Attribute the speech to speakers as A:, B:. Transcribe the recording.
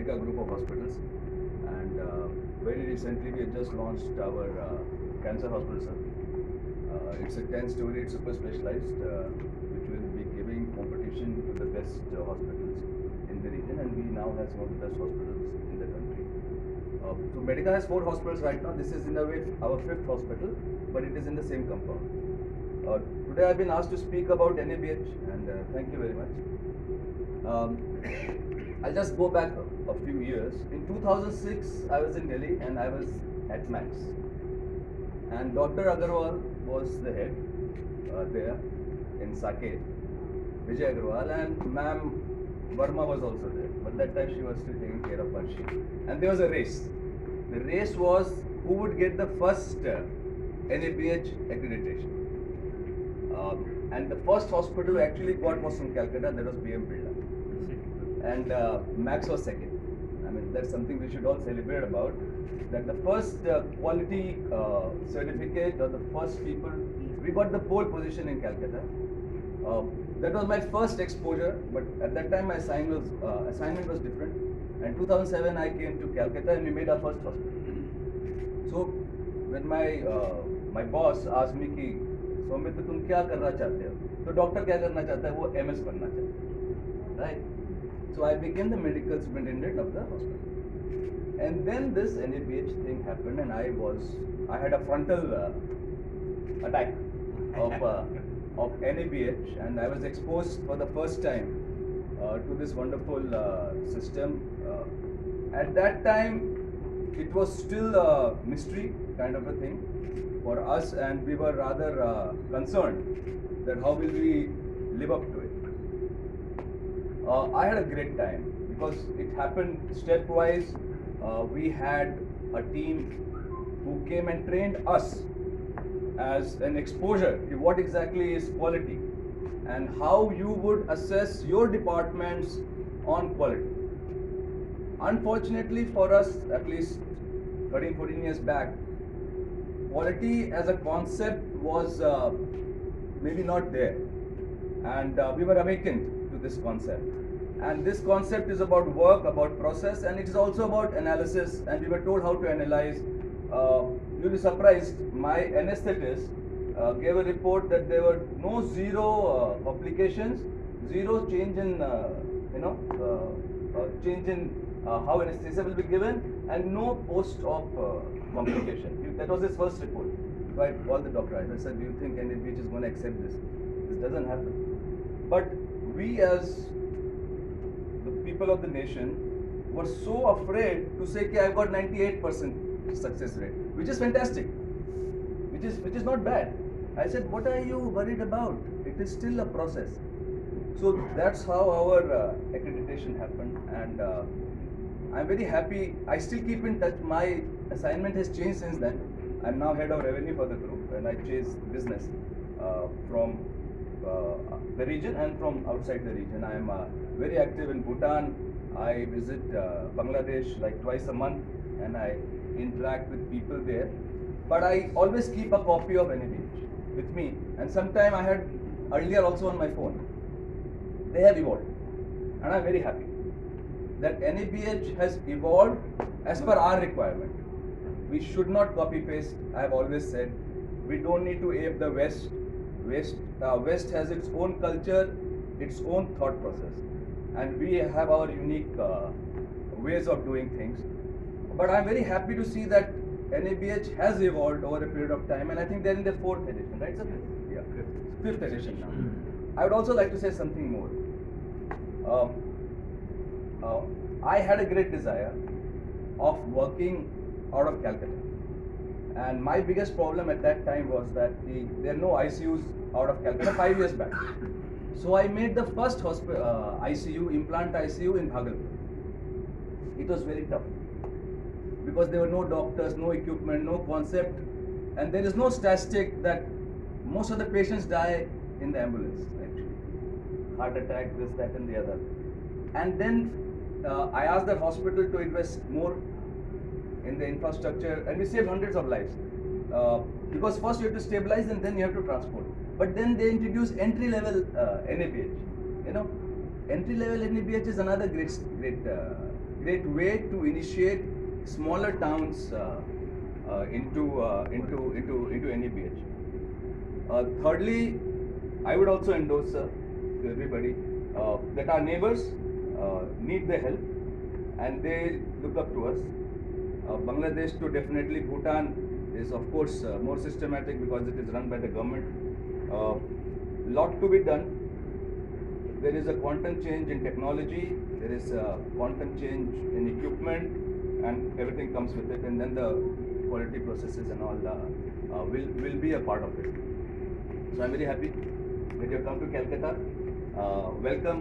A: Medica group of hospitals, and very recently we have just launched our cancer hospital, sir. It's a 10-story, it's super specialized, which will be giving competition to the best hospitals in the region, and we now have some of the best hospitals in the country. So Medica has 4 hospitals right now. This is in a way our 5th hospital, but it is in the same compound. Today I've been asked to speak about NABH, and thank you very much. I'll just go back a few years. In 2006, I was in Delhi and I was at Max. And Dr. Agarwal was the head there in Saket, Vijay Agarwal, and Ma'am Verma was also there. But that time she was still taking care of Parshi. And there was a race. The race was who would get the first NABH accreditation. And the first hospital who actually got was from Calcutta, that was BM Birla. And Max was second. I mean, that's something we should all celebrate about. That the first quality certificate, or the first people, we got the pole position in Calcutta. That was my first exposure, but at that time my assignment was different. And 2007 I came to Calcutta and we made our first hospital. So when my boss asked me कि सौमित्र तुम क्या करना चाहते हो, तो doctor क्या करना चाहता है, वो MS बनना चाहता है, right? So I became the medical superintendent of the hospital. And then this NABH thing happened, and I had a frontal attack of NABH, and I was exposed for the first time to this wonderful system. At that time, it was still a mystery kind of a thing for us, and we were rather concerned that how will we live up to it. I had a great time because it happened stepwise. We had a team who came and trained us as an exposure to what exactly is quality and how you would assess your departments on quality. Unfortunately for us, at least 13-14 years back, quality as a concept was maybe not there, and we were awakened to this concept. And this concept is about work, about process, and it is also about analysis, and we were told how to analyze. You'll be surprised, my anesthetist gave a report that there were no zero complications, zero change in change in how anesthesia will be given, and no post-op complication. That was his first report. So I called the doctor. I said, do you think NABH is going to accept this? This doesn't happen. But we as the people of the nation were so afraid to say, okay, I've got 98% success rate, which is fantastic, which is not bad. I said, what are you worried about? It is still a process. So that's how our accreditation happened, and I'm very happy. I still keep in touch. My assignment has changed since then. I'm now head of revenue for the group, and I chase business from the region and from outside the region. I am very active in Bhutan. I visit Bangladesh like twice a month, and I interact with people there. But I always keep a copy of NABH with me, and sometime I had earlier also on my phone. They have evolved, and I'm very happy that NABH has evolved as per our requirement. We should not copy paste. I have always said we don't need to ape the West. West has its own culture, its own thought process, and we have our unique ways of doing things. But I'm very happy to see that NABH has evolved over a period of time, and I think they're in their 4th edition, right, sir? Yeah, 5th edition now. I would also like to say something more. I had a great desire of working out of Calcutta, and my biggest problem at that time was that there are no ICUs out of Calcutta 5 years back. So I made the first ICU, implant ICU in Bhagalpur. It was very tough because there were no doctors, no equipment, no concept, and there is no statistic that most of the patients die in the ambulance, actually. Heart attack, this, that, and the other. And then I asked the hospital to invest more in the infrastructure, and we saved hundreds of lives. Because first you have to stabilize and then you have to transport. But then they introduced entry-level NABH. Entry-level NABH is another great great way to initiate smaller towns into NABH. Thirdly, I would also endorse, sir, to everybody that our neighbors need the help and they look up to us. Bangladesh to definitely Bhutan is of course more systematic because it is run by the government. Lot to be done. There is a quantum change in technology, there is a quantum change in equipment, and everything comes with it, and then the quality processes and all will be a part of it. So I'm very happy that you have come to Calcutta. Welcome.